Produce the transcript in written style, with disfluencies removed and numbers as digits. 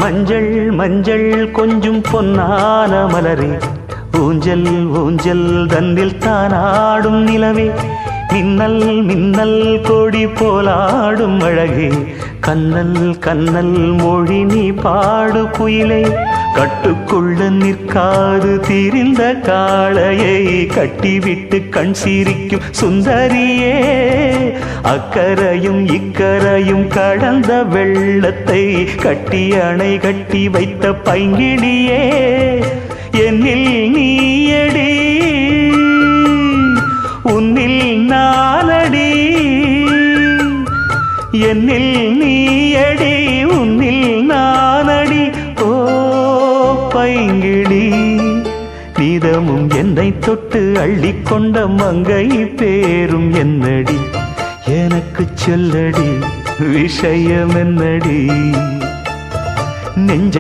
மஞ்சள் மஞ்சள் கொஞ்சம் பொன்னான மலரே, ஊஞ்சல் ஊஞ்சல் தன்னில் தானாடும் நிலவே, மின்னல் மின்னல் கொடி போலாடும் அழகே, கண்ணல் கண்ணல் மொழி நீ பாடு குயிலே, கட்டுக்குள்ள நிற்காது தீரிந்த காளையை கட்டிவிட்டு கண் சிரிக்கும் சுந்தரியே, அக்கரையும் இக்கரையும் கடந்த வெள்ளத்தை கட்டி அணை கட்டி வைத்த பைங்கிளியே, என்னில் நீயடி உன்னில் நானடி, என்னில் நீயடி உன்னில் நானடி. ஓ பைங்கிளி, நீதமும் என்னை தொட்டு அள்ளிக்கொண்ட மங்கை பேரும் என்னடி, எனக்கு சொல்லடி விஷயம் என்னடி, நெஞ்ச